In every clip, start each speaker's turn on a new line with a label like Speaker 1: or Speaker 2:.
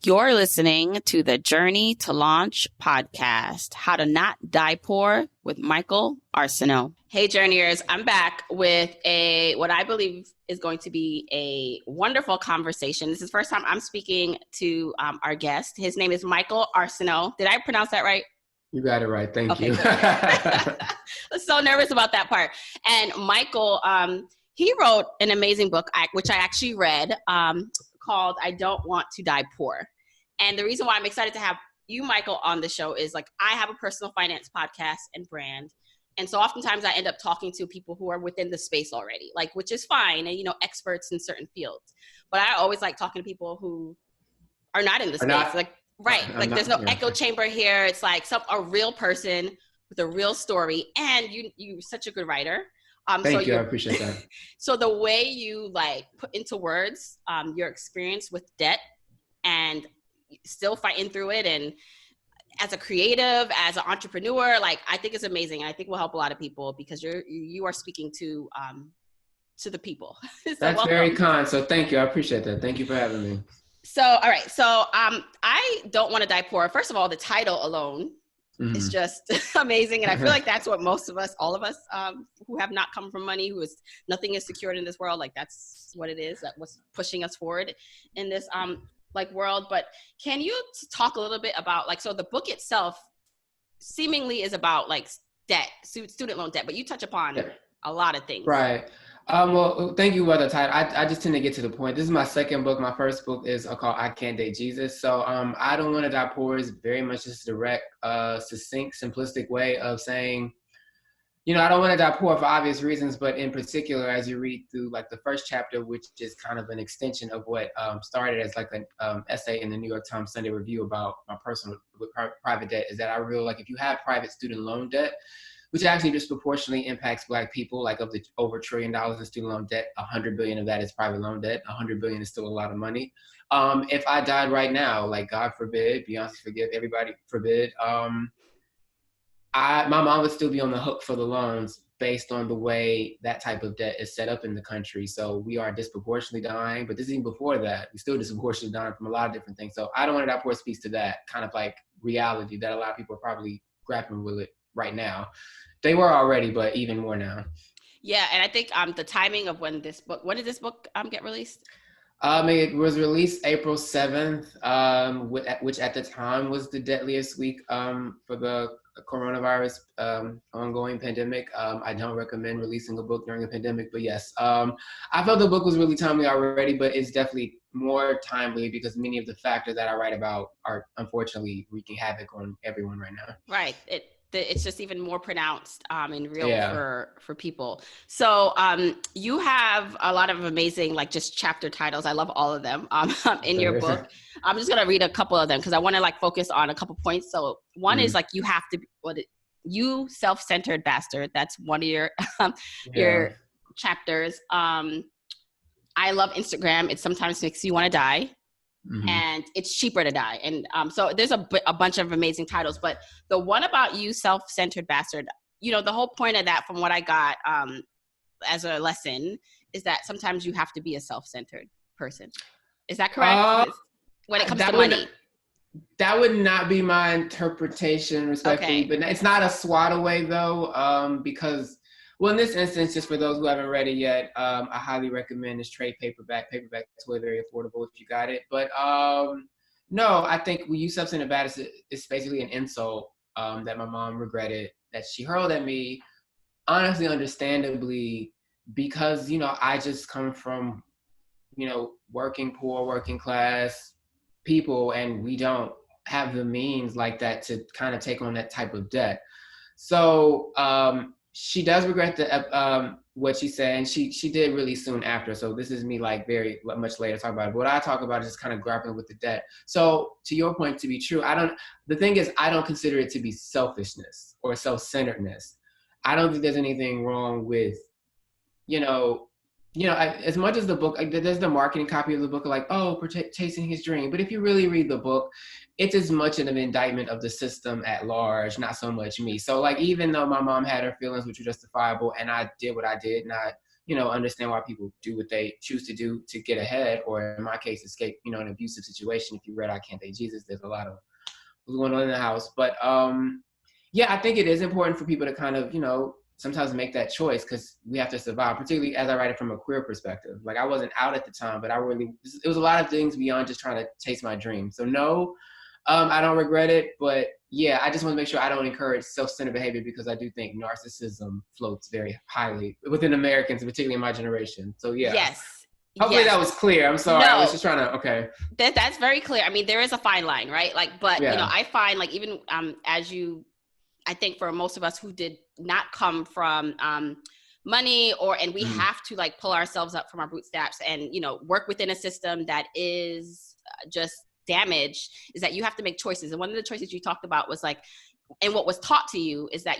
Speaker 1: You're listening to the Journey to Launch podcast, How to Not Die Poor with Michael Arceneaux. Hey, Journeyers, I'm back with what I believe is going to be a wonderful conversation. This is the first time I'm speaking to our guest. His name is Michael Arceneaux. Did I pronounce that right?
Speaker 2: You got it right. Thank you.
Speaker 1: I was so nervous about that part. And Michael, he wrote an amazing book, which I actually read, called I Don't Want to Die Poor. And the reason why I'm excited to have you, Michael, on the show is like I have a personal finance podcast and brand. And so oftentimes I end up talking to people who are within the space already, like, which is fine. And, experts in certain fields. But I always like talking to people who are not in the space. There's no echo chamber here. It's like a real person with a real story. And you're such a good writer.
Speaker 2: Thank you. I appreciate that.
Speaker 1: So the way you put into words your experience with debt and still fighting through it, and as a creative, as an entrepreneur, I think it's amazing. And I think will help a lot of people because you are speaking to the people. So
Speaker 2: that's
Speaker 1: welcome.
Speaker 2: Very kind. So thank you. I appreciate that. Thank you for having me.
Speaker 1: So, all right. So I Don't Want to Die Poor. First of all, the title alone is just amazing. And I feel like that's what most of us, all of us who have not come from money, nothing is secured in this world. That's what it is. That's what's pushing us forward in this world. But can you talk a little bit about so the book itself seemingly is about debt, student loan debt, but you touch upon a lot of things.
Speaker 2: Right. Well, thank you for the title. I just tend to get to the point. This is my second book. My first book is called I Can't Date Jesus. So I Don't Want to Die Poor is very much just a direct, succinct, simplistic way of saying, I don't want to die poor for obvious reasons, but in particular, as you read through the first chapter, which is kind of an extension of what started as an essay in the New York Times Sunday Review about my personal private debt, is that I realize if you have private student loan debt, which actually disproportionately impacts Black people, of the over $1 trillion in student loan debt, 100 billion of that is private loan debt. 100 billion is still a lot of money. If I died right now, God forbid, Beyonce forgive, everybody forbid, my mom would still be on the hook for the loans based on the way that type of debt is set up in the country. So we are disproportionately dying, but this is even before that. We're still disproportionately dying from a lot of different things. So I Don't Want to Die Poor speaks to that kind of reality that a lot of people are probably grappling with it right now. They were already, but even more now.
Speaker 1: Yeah, and I think the timing of when did this book get released?
Speaker 2: It was released April 7th, which at the time was the deadliest week for the coronavirus ongoing pandemic. I don't recommend releasing a book during a pandemic, but yes, I felt the book was really timely already, but it's definitely more timely because many of the factors that I write about are unfortunately wreaking havoc on everyone right now.
Speaker 1: Right. It's just even more pronounced and real for people. So you have a lot of amazing you chapter titles. I love all of them in your book. I'm just gonna read a couple of them because I want to focus on a couple points. So one is you have to you self-centered bastard. That's one of your your chapters. I love Instagram. It sometimes makes you want to die. Mm-hmm. And it's cheaper to die. And so there's a bunch of amazing titles, but the one about you self-centered bastard, the whole point of that from what I got as a lesson is that sometimes you have to be a self-centered person. Is that correct? When it comes to money.
Speaker 2: That would not be my interpretation, respectfully, but it's not a swat away though, because in this instance, just for those who haven't read it yet, I highly recommend this trade paperback. Paperback is very affordable if you got it. But no, I think when you self-centered bastard, it's basically an insult that my mom regretted that she hurled at me, honestly, understandably, because, I just come from, working poor, working class people, and we don't have the means like that to kind of take on that type of debt. So, she does regret what she said, and she did really soon after. So this is me very much later talk about it. But what I talk about is just kind of grappling with the debt. So to your point, to be true, the thing is, I don't consider it to be selfishness or self-centeredness. I don't think there's anything wrong with, as much as the book, there's the marketing copy of the book chasing his dream. But if you really read the book, it's as much an indictment of the system at large, not so much me. So even though my mom had her feelings, which were justifiable, and I did what I did, not understand why people do what they choose to do to get ahead, or in my case, escape, an abusive situation. If you read I Can't Date Jesus, there's a lot of what's going on in the house. But yeah, I think it is important for people to kind of, sometimes make that choice, because we have to survive, particularly as I write it from a queer perspective. Like, I wasn't out at the time, but it was a lot of things beyond just trying to chase my dream. So no, I don't regret it, but yeah, I just want to make sure I don't encourage self-centered behavior, because I do think narcissism floats very highly within Americans, particularly in my generation. So yeah.
Speaker 1: Yes.
Speaker 2: Hopefully that was clear. I'm sorry. I was just trying to, okay.
Speaker 1: That's very clear. I mean, there is a fine line, right? Like, but I find, like, even I think for most of us who did not come from money, and we have to like pull ourselves up from our bootstraps and, work within a system that is just damaged, is that you have to make choices. And one of the choices you talked about was like, and what was taught to you is that,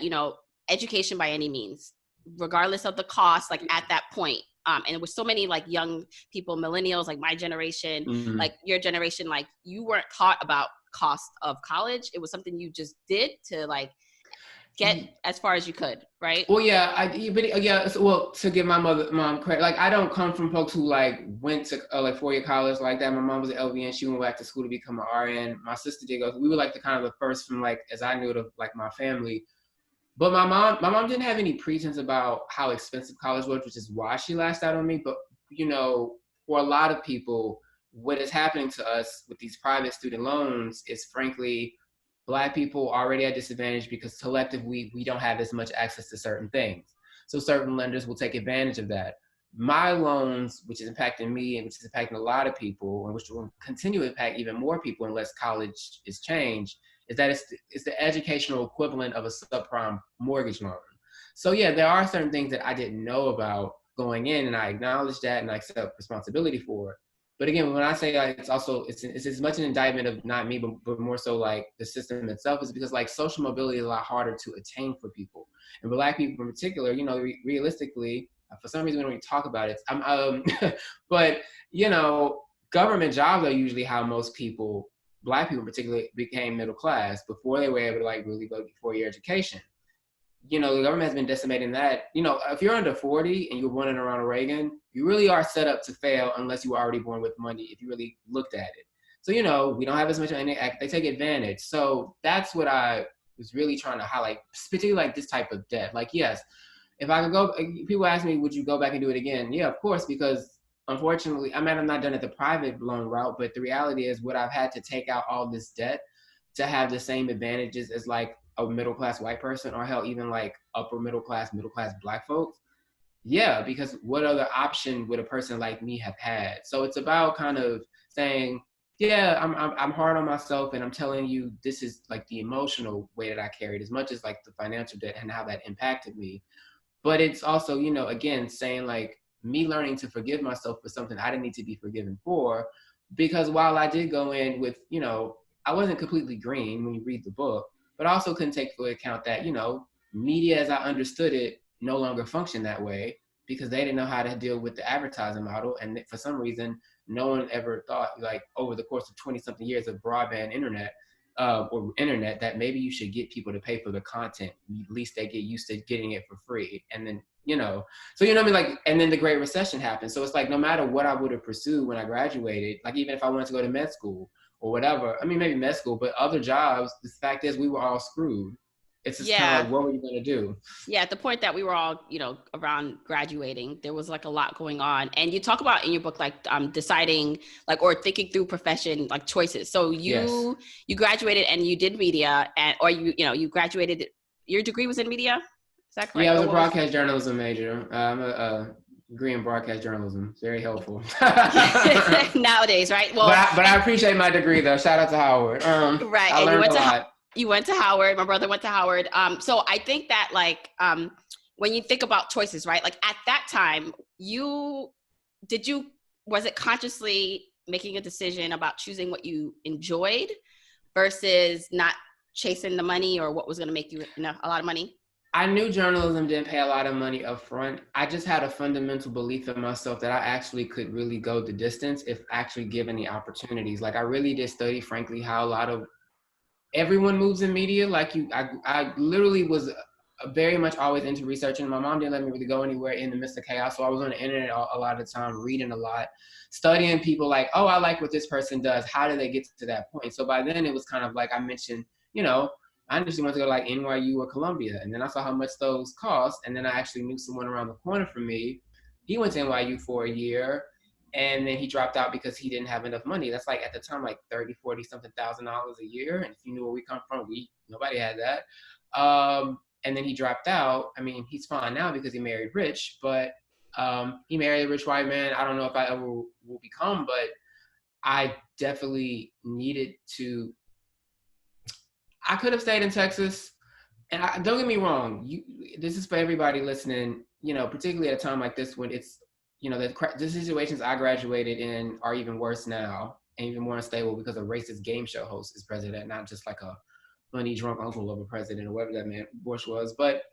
Speaker 1: education by any means, regardless of the cost, like at that point. And with so many like young people, millennials, like my generation, like your generation, like you weren't taught about cost of college. It was something you just did to like get as far as you could, right?
Speaker 2: Well, yeah, to give my mom credit, like I don't come from folks who like went to like 4-year college like that. My mom was an LVN. She went back to school to become an RN. My sister did go. We were like the kind of the first from like, as I knew it, of like my family. But my mom didn't have any pretense about how expensive college was, which is why she lashed out on me. But, for a lot of people, what is happening to us with these private student loans is, frankly, Black people already at disadvantage because collectively we don't have as much access to certain things. So certain lenders will take advantage of that. My loans, which is impacting me and which is impacting a lot of people, and which will continue to impact even more people unless college is changed, is that it's the educational equivalent of a subprime mortgage loan. So yeah, there are certain things that I didn't know about going in, and I acknowledge that and I accept responsibility for it. But again, when I say like, it's as much an indictment of not me, but more so like the system itself, is because like social mobility is a lot harder to attain for people, and Black people in particular. Realistically, for some reason we don't even talk about it. But government jobs are usually how most people, Black people in particular, became middle class before they were able to like really go get 4-year education. The government has been decimating that. If you're under 40 and you're born in around Reagan, you really are set up to fail unless you were already born with money, if you really looked at it. So, we don't have as much money. They take advantage. So that's what I was really trying to highlight, particularly like this type of debt. Like, yes, if I could go, people ask me, would you go back and do it again? Yeah, of course, because unfortunately, I'm not done at the private loan route, but the reality is what I've had to take out all this debt to have the same advantages as like a middle-class white person, or hell, even like upper middle-class Black folks. Yeah, because what other option would a person like me have had? So it's about kind of saying, yeah, I'm hard on myself, and I'm telling you this is like the emotional way that I carried, as much as like the financial debt and how that impacted me. But it's also, again, saying like me learning to forgive myself for something I didn't need to be forgiven for, because while I did go in with, I wasn't completely green when you read the book, but I also couldn't take into account that, media as I understood it no longer functioned that way, because they didn't know how to deal with the advertising model. And for some reason, no one ever thought, like, over the course of 20-something years of broadband internet, or internet, that maybe you should get people to pay for the content. At least they get used to getting it for free. And then, so what I mean? Like, and then the Great Recession happened. So it's like, no matter what I would have pursued when I graduated, like even if I wanted to go to med school or whatever, I mean, maybe med school, but other jobs, the fact is we were all screwed. It's just kind of like, what were you going to do?
Speaker 1: Yeah, at the point that we were all, around graduating, there was like a lot going on. And you talk about in your book, like deciding like, or thinking through profession, like choices. So you graduated and you did media, or you graduated, your degree was in media? Is that correct?
Speaker 2: Yeah, I was a broadcast journalism major. I'm a degree in broadcast journalism. Very helpful.
Speaker 1: Nowadays, right?
Speaker 2: Well, but I appreciate my degree though. Shout out to Howard.
Speaker 1: Right.
Speaker 2: I learned a lot.
Speaker 1: You went to Howard. My brother went to Howard. So I think that like when you think about choices, right? Like at that time, was it consciously making a decision about choosing what you enjoyed versus not chasing the money or what was going to make you a lot of money?
Speaker 2: I knew journalism didn't pay a lot of money up front. I just had a fundamental belief in myself that I actually could really go the distance if actually given the opportunities. Like I really did study, frankly, how a lot of everyone moves in media. Like I literally was very much always into researching. My mom didn't let me really go anywhere in the midst of chaos, so I was on the internet a lot of the time, reading a lot, studying people like, oh, I like what this person does. How did they get to that point? So by then it was kind of like I mentioned, you know, I initially wanted to go like NYU or Columbia, and then I saw how much those cost, and then I actually knew someone around the corner from me. He went to NYU for a year, and then he dropped out because he didn't have enough money. That's like at the time like 30, 40 something $1,000 a year, and if you knew where we come from, nobody had that. And then he dropped out. I mean, he's fine now because he married rich, but he married a rich white man. I don't know if I ever will become, but I definitely needed to. I could have stayed in Texas, and don't get me wrong. This is for everybody listening. You know, particularly at a time like this when it's, you know, the situations I graduated in are even worse now and even more unstable because a racist game show host is president, not just like a funny drunk uncle of a president or whatever that man Bush was. But,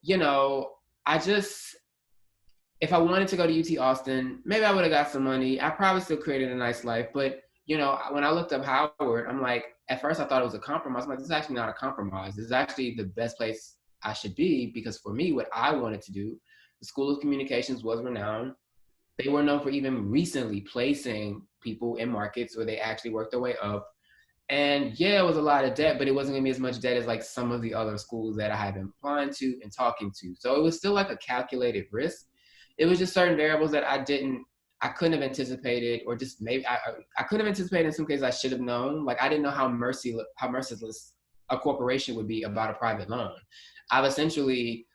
Speaker 2: you know, if I wanted to go to UT Austin, maybe I would have got some money. I probably still created a nice life. But, you know, when I looked up Howard, I'm like, at first I thought it was a compromise. I'm like, this is actually not a compromise. This is actually the best place I should be, because for me, what I wanted to do, the School of Communications was renowned. They were known for even recently placing people in markets where they actually worked their way up. And yeah, it was a lot of debt, but it wasn't gonna be as much debt as like some of the other schools that I had been applying to and talking to. So it was still like a calculated risk. It was just certain variables that I couldn't have anticipated, or just maybe I could have anticipated in some cases I should have known. Like I didn't know how merciless a corporation would be about a private loan. I've essentially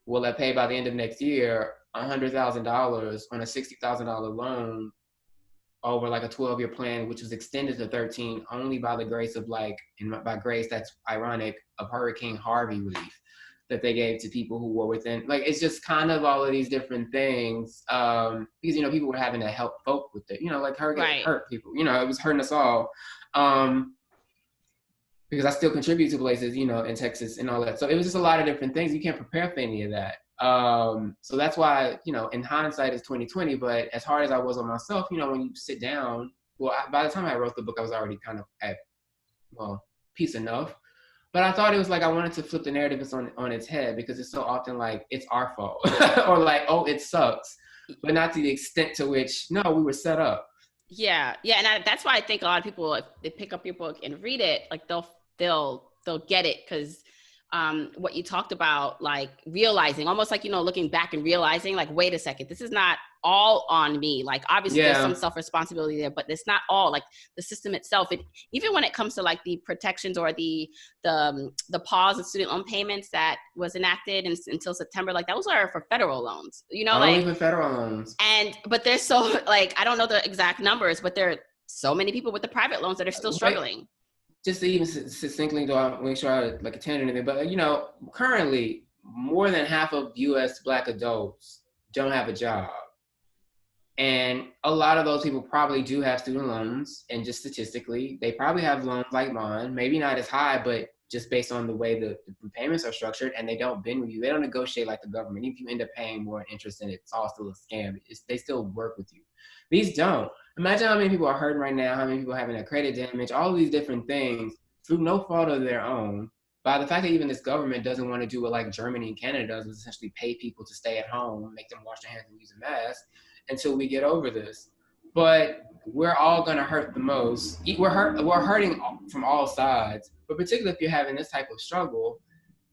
Speaker 2: will have paid by the end of next year $100,000 on a $60,000 loan over like a 12-year plan, which was extended to 13 only by the grace of by grace, that's ironic, of Hurricane Harvey relief that they gave to people who were within, like, it's just kind of all of these different things, because, you know, people were having to help folk with it, you know, like hurricane hurt people, you know, it was hurting us all, because I still contribute to places, you know, in Texas and all that. So it was just a lot of different things. You can't prepare for any of that. So that's why, you know, in hindsight it's 2020, but as hard as I was on myself, you know, when you sit down, by the time I wrote the book, I was already kind of at, peace enough. But I thought it was like, I wanted to flip the narrative on its head, because it's so often like, it's our fault or like, oh, it sucks, but not to the extent to which, no, we were set up.
Speaker 1: Yeah. And that's why I think a lot of people, if they pick up your book and read it, like they'll get it. Cause what you talked about, like realizing, almost like, you know, looking back and realizing like, wait a second, this is not all on me. Like obviously there's some self-responsibility there, but it's not all, like the system itself. Even when it comes to like the protections or the pause of student loan payments that was enacted until September, like those are for federal loans, you know,
Speaker 2: only for federal loans.
Speaker 1: But there's so, like, I don't know the exact numbers, but there are so many people with the private loans that are still struggling.
Speaker 2: Just to even succinctly, though, I make sure I like attend anything, but you know, currently more than half of U.S. Black adults don't have a job, and a lot of those people probably do have student loans. And just statistically, they probably have loans like mine, maybe not as high, but just based on the way the payments are structured, and they don't bend with you. They don't negotiate like the government. Even if you end up paying more in interest, and it's all still a scam, they still work with you. These don't. Imagine how many people are hurting right now, how many people are having a credit damage, all these different things through no fault of their own. By the fact that even this government doesn't want to do what like Germany and Canada does, is essentially pay people to stay at home, make them wash their hands and use a mask until we get over this. But we're all gonna hurt the most. We're hurting from all sides, but particularly if you're having this type of struggle,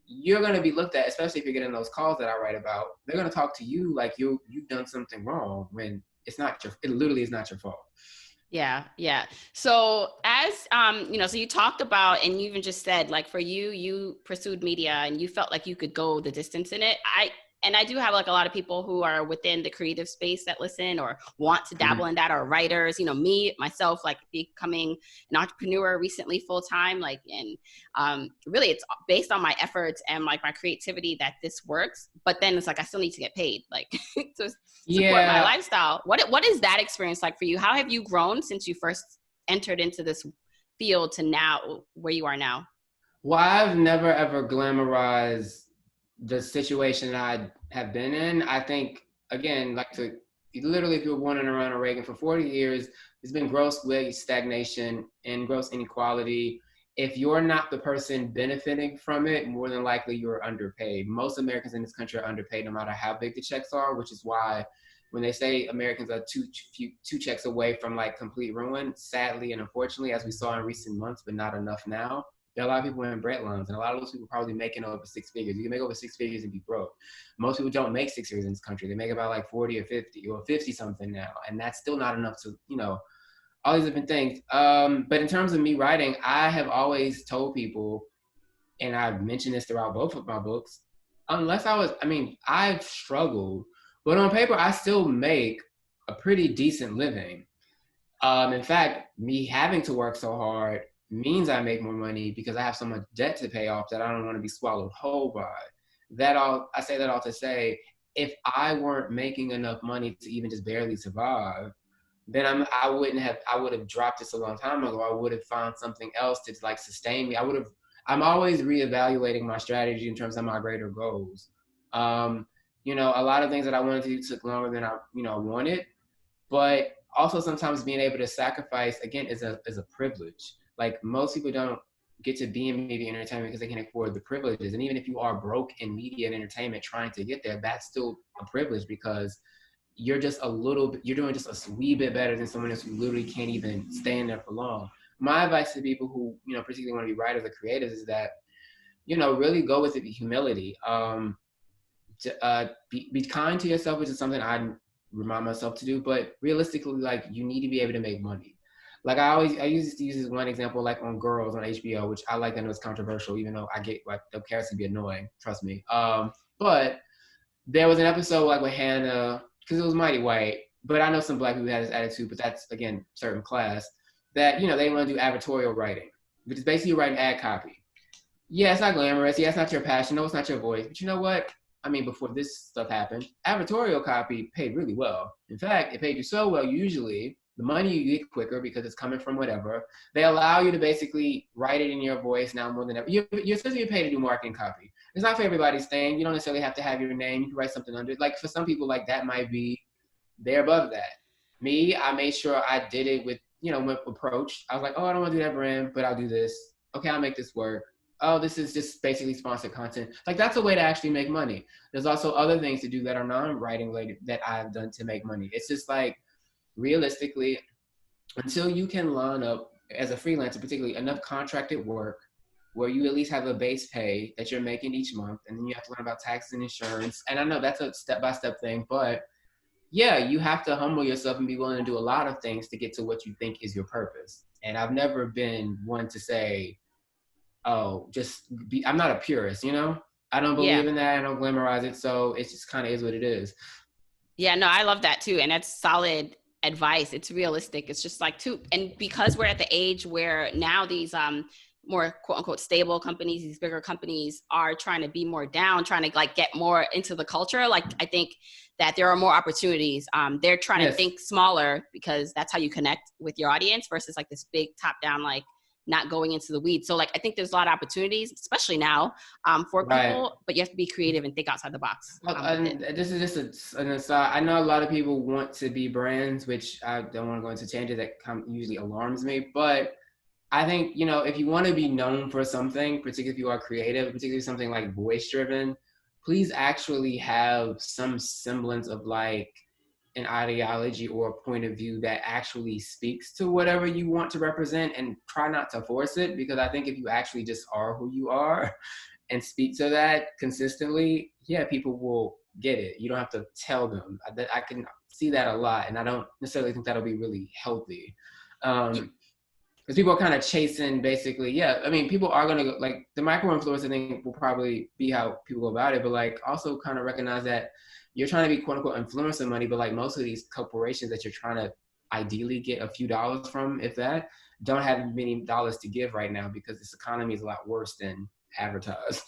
Speaker 2: you're gonna be looked at, especially if you're getting those calls that I write about. They're gonna talk to you like you've done something wrong, when it literally is not your fault.
Speaker 1: Yeah. So as, you know, so you talked about, and you even just said, like for you pursued media and you felt like you could go the distance in it. I do have like a lot of people who are within the creative space that listen or want to dabble in that, or writers, you know, myself, like becoming an entrepreneur recently full-time, like, and really it's based on my efforts and like my creativity that this works. But then it's like, I still need to get paid, like to support my lifestyle. What is that experience like for you? How have you grown since you first entered into this field to now where you are now?
Speaker 2: Well, I've never ever glamorized the situation I have been in. I think, again, literally, if you were born in around Reagan for 40 years, there's been gross wage stagnation and gross inequality. if you're not the person benefiting from it, more than likely you're underpaid. Most Americans in this country are underpaid no matter how big the checks are, which is why when they say Americans are two checks away from like complete ruin, sadly and unfortunately, as we saw in recent months, but not enough now, there are a lot of people in bread loans, and a lot of those people probably making over 6 figures. You can make over 6 figures and be broke. Most people don't make 6 figures in this country. They make about like 40 or 50 or 50 something now, and that's still not enough to, all these different things. But in terms of me writing, I have always told people, and I've mentioned this throughout both of my books, I've struggled, but on paper, I still make a pretty decent living. In fact, me having to work so hard means I make more money because I have so much debt to pay off that I don't want to be swallowed whole by. I say that all to say, if I weren't making enough money to even just barely survive, then I would have dropped this a long time ago. I would have found something else to like sustain me. I'm always reevaluating my strategy in terms of my greater goals. A lot of things that I wanted to do took longer than I wanted, but also sometimes being able to sacrifice again is a privilege. Like most people don't get to be in media and entertainment because they can't afford the privileges. And even if you are broke in media and entertainment trying to get there, that's still a privilege because you're doing just a wee bit better than someone else who literally can't even stay in there for long. My advice to people who, particularly want to be writers or creatives is that, really go with it with humility. Be kind to yourself, which is something I remind myself to do, but realistically, like, you need to be able to make money. Like I used to use this one example, like on Girls on HBO, which I like. I know it's controversial, even though I get like the characters can be annoying, trust me. But there was an episode like with Hannah, because it was Mighty White, but I know some Black people had this attitude, but that's, again, certain class, that, they want to do advertorial writing, which is basically writing ad copy. Yeah, it's not glamorous. Yeah, it's not your passion. No, it's not your voice. But you know what? Before this stuff happened, advertorial copy paid really well. In fact, it paid you so well, usually, the money you get quicker because it's coming from whatever. They allow you to basically write it in your voice now more than ever. You're supposed to get paid to do marketing copy. It's not for everybody's thing. You don't necessarily have to have your name. You can write something under it. Like for some people, like that might be, they're above that. Me, I made sure I did it with, with approach. I was like, oh, I don't want to do that brand, but I'll do this. Okay, I'll make this work. Oh, this is just basically sponsored content. Like that's a way to actually make money. There's also other things to do that are non-writing related that I've done to make money. It's just like, realistically, until you can line up as a freelancer, particularly enough contracted work where you at least have a base pay that you're making each month, and then you have to learn about taxes and insurance. And I know that's a step-by-step thing, but yeah, you have to humble yourself and be willing to do a lot of things to get to what you think is your purpose. And I've never been one to say, I'm not a purist, I don't believe in that. I don't glamorize it. So it just kind of is what it is.
Speaker 1: Yeah, no, I love that too. And that's solid advice. It's realistic. It's just like and because we're at the age where now these more quote unquote stable companies, these bigger companies are trying to be more down, trying to like get more into the culture. Like I think that there are more opportunities. They're trying to think smaller because that's how you connect with your audience versus like this big top down, like not going into the weeds. So like, I think there's a lot of opportunities, especially now for people, but you have to be creative and think outside the box.
Speaker 2: This is just an aside. I know a lot of people want to be brands, which I don't want to go into tangent that usually alarms me, but I think, if you want to be known for something, particularly if you are creative, particularly something like voice driven, please actually have some semblance of like an ideology or a point of view that actually speaks to whatever you want to represent, and try not to force it, because I think if you actually just are who you are and speak to that consistently, yeah, people will get it. You don't have to tell them. I can see that a lot, and I don't necessarily think that'll be really healthy. Because people are kind of chasing basically, people are going to go, like the micro-influencer thing will probably be how people go about it, but like also kind of recognize that you're trying to be quote unquote influencer money, but like most of these corporations that you're trying to ideally get a few dollars from, if that, don't have many dollars to give right now because this economy is a lot worse than advertised.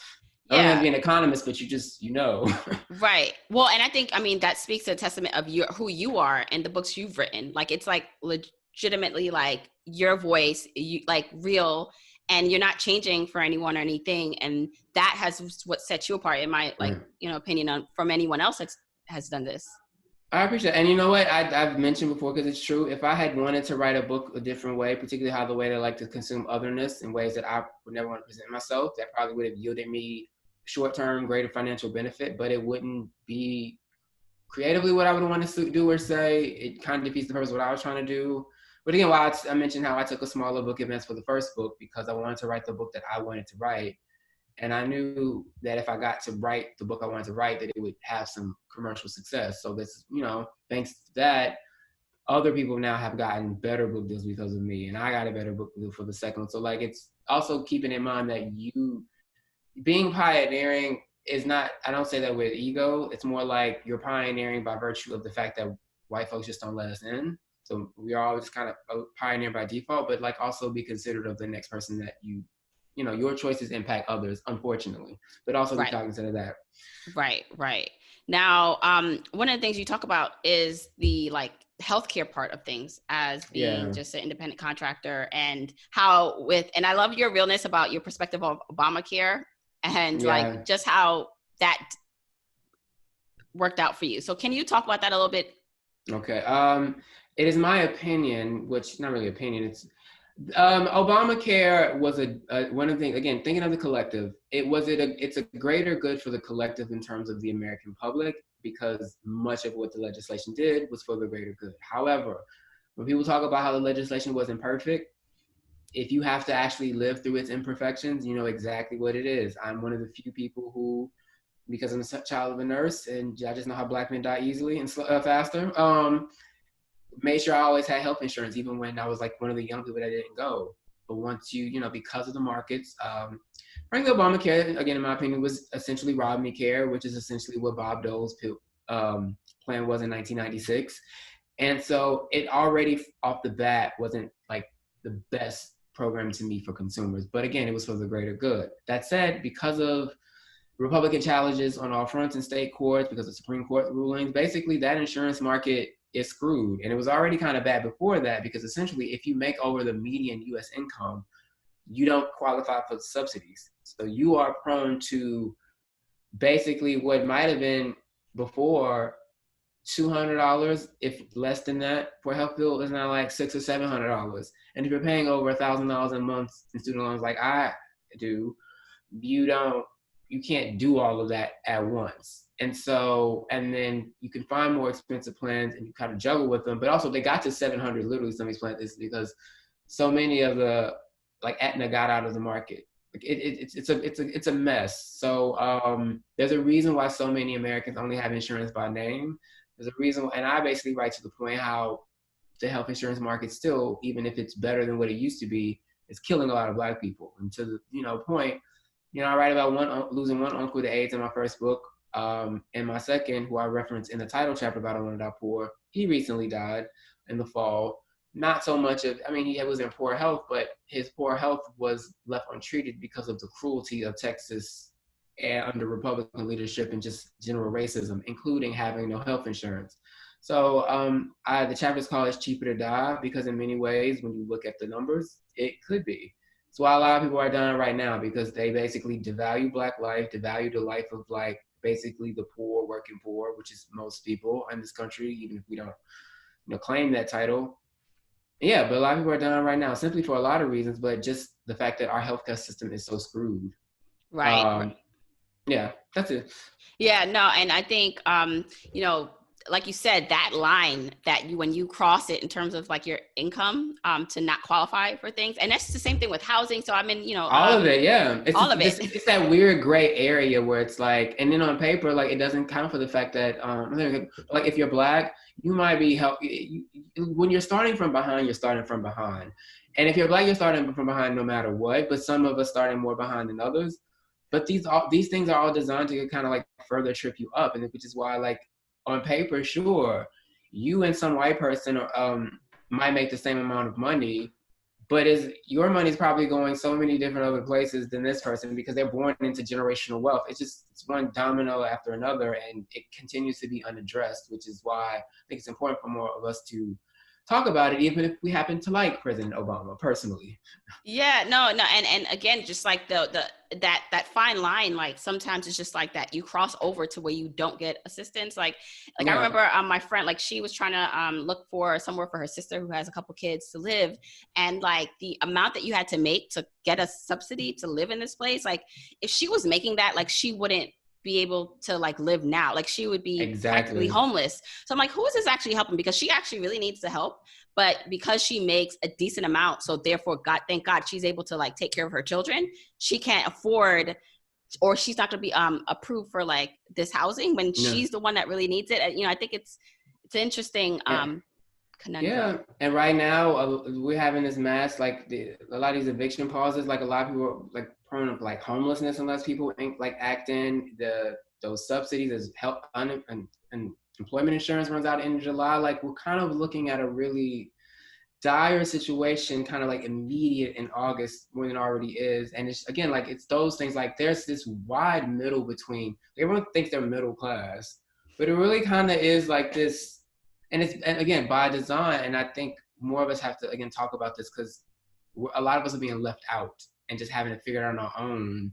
Speaker 2: I don't have to be an economist, but you know.
Speaker 1: Right. Well, and I think, that speaks to a testament of who you are and the books you've written. Like, it's like legitimately like your voice, you like real, and you're not changing for anyone or anything. And that has what sets you apart, in my opinion, from anyone else that has done this.
Speaker 2: I appreciate it. And you know what? I've mentioned before, because it's true. If I had wanted to write a book a different way, particularly how the way that I like to consume otherness in ways that I would never want to present myself, that probably would have yielded me short-term greater financial benefit, but it wouldn't be creatively what I would want to do or say. It kind of defeats the purpose of what I was trying to do. But again, why I mentioned how I took a smaller book advance for the first book, because I wanted to write the book that I wanted to write. And I knew that if I got to write the book I wanted to write, that it would have some commercial success. So this, thanks to that, other people now have gotten better book deals because of me. And I got a better book deal for the second one. So like, it's also keeping in mind that you being pioneering is not, I don't say that with ego. It's more like you're pioneering by virtue of the fact that white folks just don't let us in. So we are always kind of pioneer by default, but like also be considerate of the next person that your choices impact others, unfortunately, but also be cognizant of that.
Speaker 1: Right. Now, one of the things you talk about is the like healthcare part of things as being just an independent contractor, and how and I love your realness about your perspective of Obamacare and like just how that worked out for you. So can you talk about that a little bit?
Speaker 2: Okay. It is my opinion, which not really opinion, it's Obamacare was one of the things, again, thinking of the collective, it's a greater good for the collective in terms of the American public, because much of what the legislation did was for the greater good. However, when people talk about how the legislation wasn't perfect, if you have to actually live through its imperfections, you know exactly what it is. I'm one of the few people who, because I'm a child of a nurse, and I just know how Black men die easily and faster, made sure I always had health insurance, even when I was like one of the young people that didn't go. But once because of the markets, frankly, Obamacare, again, in my opinion, was essentially Rob Me Care, which is essentially what Bob Dole's plan was in 1996. And so it already off the bat wasn't like the best program to me for consumers. But again, it was for the greater good. That said, because of Republican challenges on all fronts in state courts, because of Supreme Court rulings, basically that insurance market is screwed. And it was already kind of bad before that, because essentially if you make over the median US income, you don't qualify for the subsidies. So you are prone to basically what might have been before $200, if less than that, for a health bill is now like $600 or $700. And if you're paying over $1,000 a month in student loans like I do, you can't do all of that at once. And so, and then you can find more expensive plans and you kind of juggle with them. But also they got to 700, literally some of these plans, is because so many of the, like Aetna got out of the market. Like it's a mess. So there's a reason why so many Americans only have insurance by name. There's a reason, and I basically write to the point how the health insurance market still, even if it's better than what it used to be, is killing a lot of Black people. And to the point, I write about losing one uncle to AIDS in my first book. And my second, who I reference in the title chapter about I Want to Die Poor, he recently died in the fall. Not so much he was in poor health, but his poor health was left untreated because of the cruelty of Texas and under Republican leadership and just general racism, including having no health insurance. So the chapter is called It's Cheaper to Die, because in many ways, when you look at the numbers, it could be. So why a lot of people are dying right now, because they basically devalue Black life, devalue the life of like basically the poor, working poor, which is most people in this country, even if we don't claim that title. Yeah, but a lot of people are dying right now simply for a lot of reasons, but just the fact that our healthcare system is so screwed.
Speaker 1: Right.
Speaker 2: Yeah, that's it.
Speaker 1: Yeah, no, and I think like you said, that line that when you cross it in terms of like your income to not qualify for things, and that's the same thing with housing. So I mean,
Speaker 2: all of it, yeah,
Speaker 1: it's
Speaker 2: that weird gray area where it's like, and then on paper, like it doesn't count for the fact that like if you're Black, you might be when you're starting from behind, you're starting from behind, and if you're Black, you're starting from behind no matter what. But some of us starting more behind than others. But these things are all designed to kind of like further trip you up, and which is why like on paper, sure, you and some white person might make the same amount of money, but your money is probably going so many different other places than this person, because they're born into generational wealth. It's one domino after another, and it continues to be unaddressed, which is why I think it's important for more of us to talk about it, even if we happen to like President Obama personally.
Speaker 1: Yeah, no. And again, just like that fine line, like sometimes it's just like that you cross over to where you don't get assistance. Like I remember my friend, like she was trying to look for somewhere for her sister who has a couple kids to live. And like the amount that you had to make to get a subsidy to live in this place, like if she was making that, like she wouldn't be able to like live now. Like she would be practically homeless. So I'm like, who is this actually helping? Because she actually really needs the help. But because she makes a decent amount, so therefore, thank God, she's able to like take care of her children. She can't afford, or she's not going to be approved for like this housing when she's the one that really needs it. You know, I think it's interesting conundrum.
Speaker 2: Yeah, and right now we're having this mass like a lot of these eviction pauses. Like a lot of people are like prone to like homelessness unless people like act in those subsidies as help and employment insurance runs out in July. Like we're kind of looking at a really dire situation, kind of like immediate in August when it already is. And it's again, like it's those things, like there's this wide middle between, everyone thinks they're middle class, but it really kind of is like this, and again, by design. And I think more of us have to, again, talk about this because a lot of us are being left out and just having to figure it out on our own.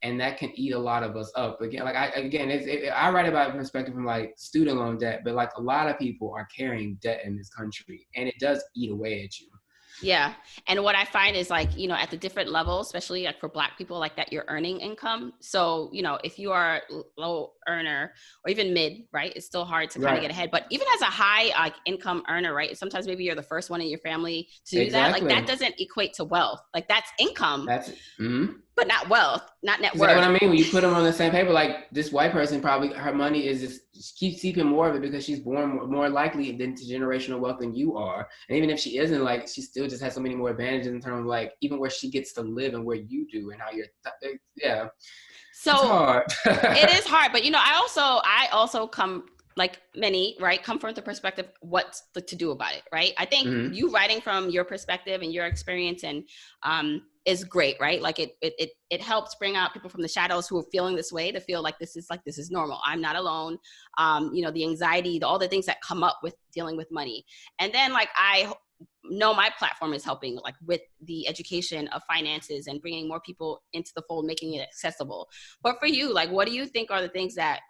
Speaker 2: And that can eat a lot of us up. Again, like I write about it from perspective from like student loan debt, but like a lot of people are carrying debt in this country, and it does eat away at you.
Speaker 1: Yeah. And what I find is like, you know, at the different levels, especially like for Black people, like that you're earning income. So, you know, if you are low earner or even mid, right, it's still hard to kind of get ahead. But even as a high income earner, right, sometimes maybe you're the first one in your family to do that. Like that doesn't equate to wealth. Like that's income. But not wealth, not net worth.
Speaker 2: What I mean, when you put them on the same paper, like this white person, probably her money is just keeps keeping more of it because she's born more likely than to generational wealth than you are. And even if she isn't, like she still just has so many more advantages in terms of like even where she gets to live and where you do and how you're,
Speaker 1: So
Speaker 2: it's hard.
Speaker 1: It is hard, but you know, I also come like many, right, come from the perspective what's to do about it, right? I think you writing from your perspective and your experience and is great, right? Like it helps bring out people from the shadows who are feeling this way to feel like this is normal. I'm not alone. You know, the anxiety, all the things that come up with dealing with money. And then like I know my platform is helping like with the education of finances and bringing more people into the fold, making it accessible. But for you, like, what do you think are the things that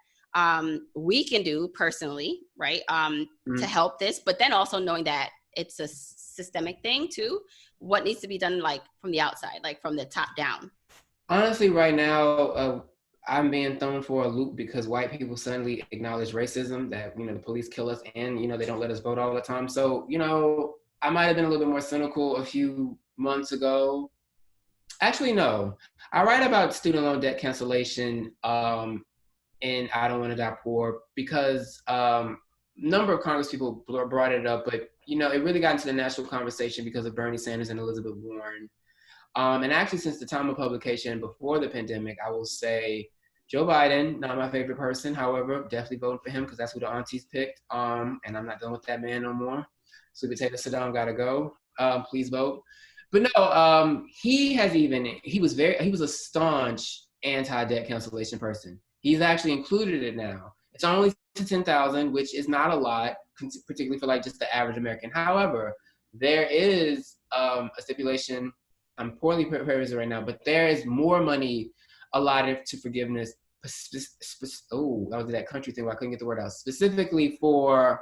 Speaker 1: we can do personally, right, to help this, but then also knowing that it's a systemic thing too? What needs to be done like from the outside, like from the top down?
Speaker 2: Honestly, right now, I'm being thrown for a loop because white people suddenly acknowledge racism, that, you know, the police kill us and, you know, they don't let us vote all the time. So, you know, I might have been a little bit more cynical a few months ago. Actually, no. I write about student loan debt cancellation in I Don't Want to Die Poor because number of Congress people brought it up, but, you know, it really got into the national conversation because of Bernie Sanders and Elizabeth Warren. And actually, since the time of publication before the pandemic, I will say Joe Biden, not my favorite person. However, definitely voting for him because that's who the aunties picked. And I'm not done with that man no more. Sweet potato Saddam gotta go. Please vote. But no, he was a staunch anti-debt cancellation person. He's actually included it now. It's only to 10,000, which is not a lot, particularly for like just the average American. However, there is a stipulation. I'm poorly paraphrasing right now, but there is more money allotted to forgiveness. That was that country thing where I couldn't get the word out. Specifically for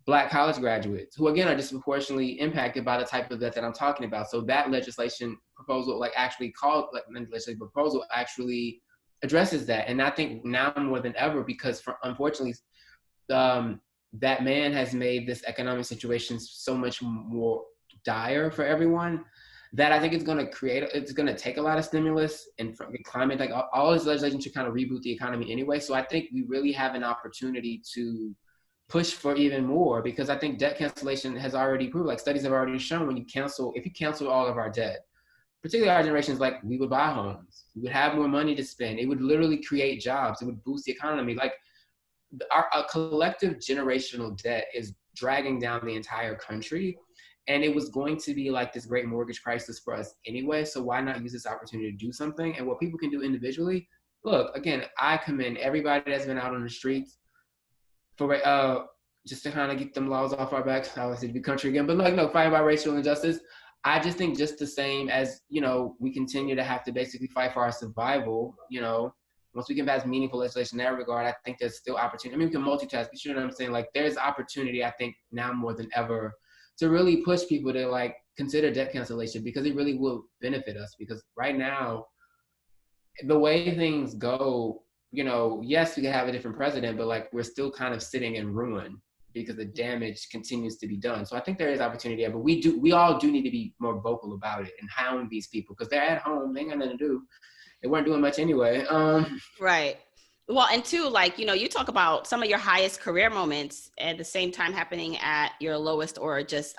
Speaker 2: Black college graduates, who again are disproportionately impacted by the type of debt that I'm talking about. So that legislation proposal, actually addresses that. And I think now more than ever, because unfortunately, that man has made this economic situation so much more dire for everyone, that I think it's going to take a lot of stimulus and climate, like all this legislation should kind of reboot the economy anyway. So I think we really have an opportunity to push for even more, because I think debt cancellation has already proved, like studies have already shown, if you cancel all of our debt, particularly our generations, like we would buy homes, we would have more money to spend. It would literally create jobs. It would boost the economy. Like our collective generational debt is dragging down the entire country. And it was going to be like this great mortgage crisis for us anyway. So why not use this opportunity to do something? And what people can do individually, look, again, I commend everybody that's been out on the streets for just to kind of get them laws off our backs. I was to be country again, but like, no, fighting about racial injustice. I just think just the same as, you know, we continue to have to basically fight for our survival, you know, once we can pass meaningful legislation in that regard, I think there's still opportunity. I mean, we can multitask, but you know what I'm saying? Like, there's opportunity, I think, now more than ever to really push people to, like, consider debt cancellation, because it really will benefit us. Because right now, the way things go, you know, yes, we can have a different president, but, like, we're still kind of sitting in ruin because the damage continues to be done. So I think there is opportunity there, but we all do need to be more vocal about it and hound these people, because they're at home, they ain't got nothing to do. They weren't doing much anyway.
Speaker 1: Right. Well, and two, like, you know, you talk about some of your highest career moments at the same time happening at your lowest, or just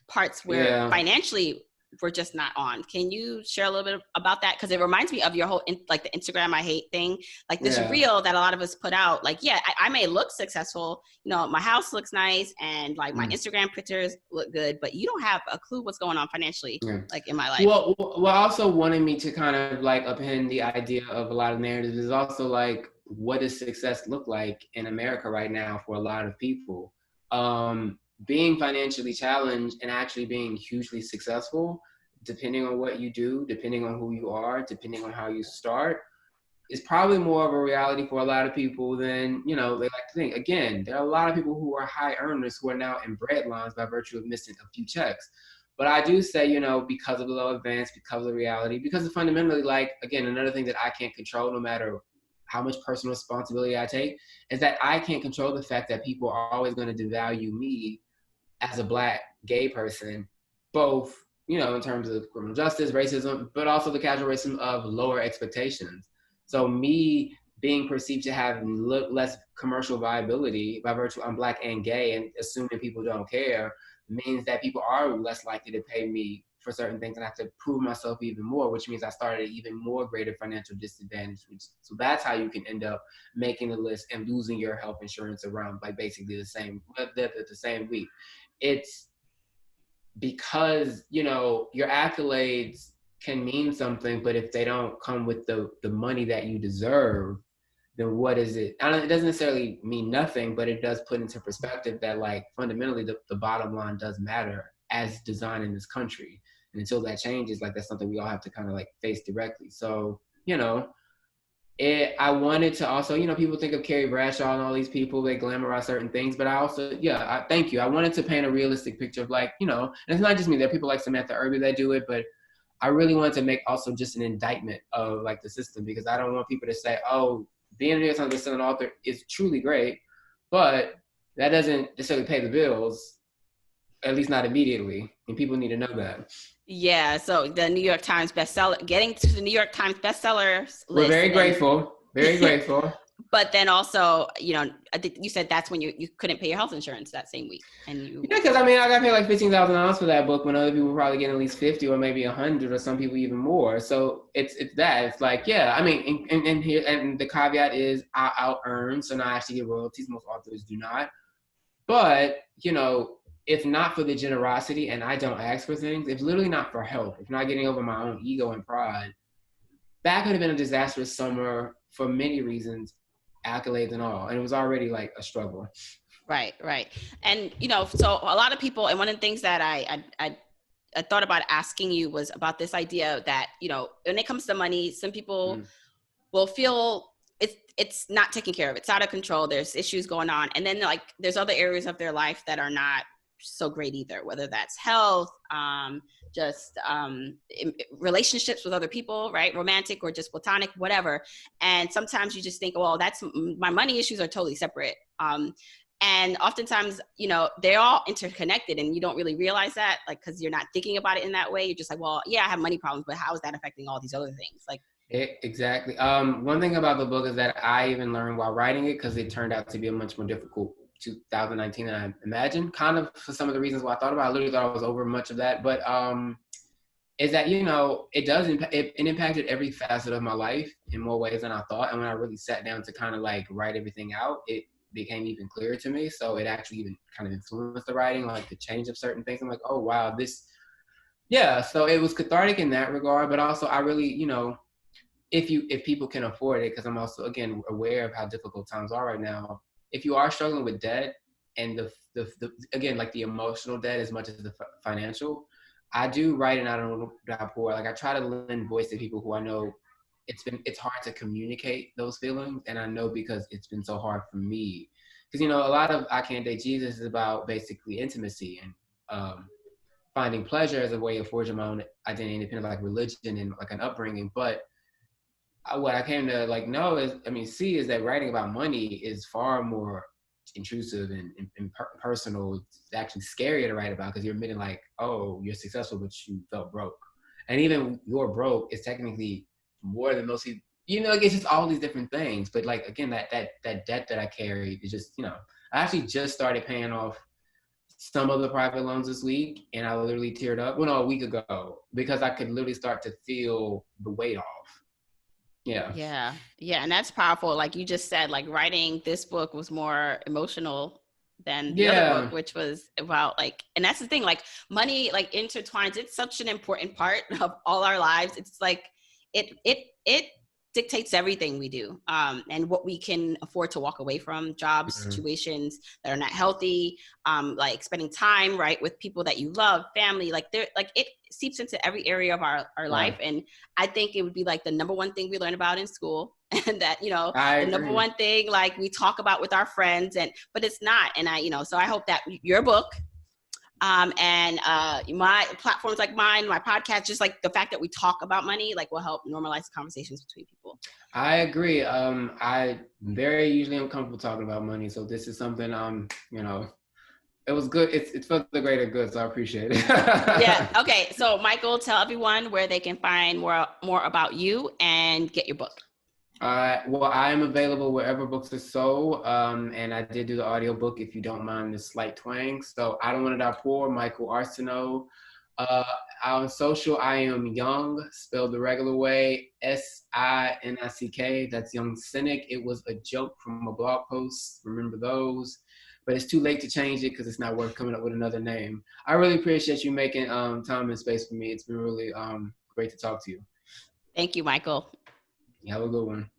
Speaker 1: parts where financially we're just not on. Can you share a little bit about that? Because it reminds me of your whole, like, the Instagram I hate thing, like this reel that a lot of us put out. Like, yeah, I may look successful, you know, my house looks nice and like my Instagram pictures look good, but you don't have a clue what's going on financially, like, in my life.
Speaker 2: Well, also wanting me to kind of like upend the idea of a lot of narratives is also like, what does success look like in America right now for a lot of people? Being financially challenged and actually being hugely successful, depending on what you do, depending on who you are, depending on how you start, is probably more of a reality for a lot of people than, you know, they like to think. Again, there are a lot of people who are high earners who are now in bread lines by virtue of missing a few checks. But I do say, you know, because of the low advance, because of the reality, because of fundamentally, like, again, another thing that I can't control, no matter how much personal responsibility I take, is that I can't control the fact that people are always going to devalue me as a Black gay person, both, you know, in terms of criminal justice, racism, but also the casual racism of lower expectations. So me being perceived to have less commercial viability by virtue I'm Black and gay, and assuming people don't care, means that people are less likely to pay me for certain things, and I have to prove myself even more, which means I started at even more greater financial disadvantage. So that's how you can end up making the list and losing your health insurance around like basically the same week. It's because, you know, your accolades can mean something, but if they don't come with the money that you deserve, then what is it? It doesn't necessarily mean nothing, but it does put into perspective that, like, fundamentally the bottom line does matter as designed in this country. And until that changes, like, that's something we all have to kind of like face directly. So, you know, I wanted to also, you know, people think of Carrie Bradshaw and all these people, they glamorize certain things, but I also, thank you. I wanted to paint a realistic picture of, like, you know, and it's not just me, there are people like Samantha Irby that do it, but I really wanted to make also just an indictment of, like, the system, because I don't want people to say, oh, being a New York Times bestselling author is truly great, but that doesn't necessarily pay the bills, at least not immediately, and people need to know that.
Speaker 1: Yeah, so the New York Times bestseller, getting to the New York Times bestsellers list.
Speaker 2: We're very grateful. Very grateful.
Speaker 1: But then also, you know, I think you said that's when you couldn't pay your health insurance that same week, and
Speaker 2: because I mean, I got paid like $15,000 for that book when other people were probably getting at least 50 or maybe 100, or some people even more. So it's that. It's like, yeah, I mean, and here, and the caveat is I out earn, so now I actually get royalties. Most authors do not. But, you know, if not for the generosity, and I don't ask for things, if literally not for help, if not getting over my own ego and pride, that could have been a disastrous summer for many reasons, accolades and all. And it was already like a struggle.
Speaker 1: Right. And, you know, so a lot of people, and one of the things that I thought about asking you was about this idea that, you know, when it comes to money, some people will feel it's not taken care of. It's out of control. There's issues going on. And then, like, there's other areas of their life that are not so great either, whether that's health, relationships with other people, right? Romantic or just platonic, whatever. And sometimes you just think, well, that's my money issues are totally separate. And oftentimes, you know, they're all interconnected, and you don't really realize that, like, because you're not thinking about it in that way. You're just like, well, yeah, I have money problems, but how is that affecting all these other things? Like,
Speaker 2: exactly. One thing about the book is that I even learned while writing it, because it turned out to be a much more difficult 2019 than I imagined, kind of for some of the reasons why I thought about it. I literally thought I was over much of that, but is that, you know, it impacted every facet of my life in more ways than I thought. And when I really sat down to kind of like write everything out, it became even clearer to me. So it actually even kind of influenced the writing, like the change of certain things. I'm like, oh wow, so it was cathartic in that regard, but also I really, you know, if people can afford it, because I'm also, again, aware of how difficult times are right now. If you are struggling with debt and the again, like the emotional debt as much as the financial. I do write and I don't pour. Like I try to lend voice to people who I know it's hard to communicate those feelings, and I know because it's been so hard for me. Because a lot of I Can't Date Jesus is about basically intimacy and finding pleasure as a way of forging my own identity, independent of like religion and like an upbringing. But what I came to like know is, see is that writing about money is far more intrusive and personal. It's actually scarier to write about because you're admitting like, oh, you're successful, but you felt broke. And even your broke is technically more than most people, like it's just all these different things. But like, again, that debt that I carry is just, I actually just started paying off some of the private loans this week, and I literally teared up, a week ago, because I could literally start to feel the weight off.
Speaker 1: Yeah. And that's powerful. Like you just said, like writing this book was more emotional than the other book, which was about like, and that's the thing, like money, like intertwines. It's such an important part of all our lives. It's like, it dictates everything we do, and what we can afford to walk away from, jobs, situations that are not healthy, like spending time right with people that you love, family, like it seeps into every area of our life. And I think it would be like the number one thing we learn about in school, and that the number one thing like we talk about with our friends, but it's not. And so I hope that your book, and my platforms like mine, my podcast, just like the fact that we talk about money, like will help normalize conversations between people.
Speaker 2: I agree. I very usually uncomfortable talking about money, so this is something it was good. It's for the greater good, so I appreciate it.
Speaker 1: Yeah. Okay. So Michael, tell everyone where they can find more about you and get your book.
Speaker 2: Well, I am available wherever books are sold, and I did do the audiobook, if you don't mind the slight twang. So I Don't Want to Die Poor, Michael Arceneaux. On social, I am Young, spelled the regular way, Sinick. That's Young Cynic. It was a joke from a blog post. Remember those? But it's too late to change it because it's not worth coming up with another name. I really appreciate you making time and space for me. It's been really great to talk to you.
Speaker 1: Thank you, Michael.
Speaker 2: You have a good one.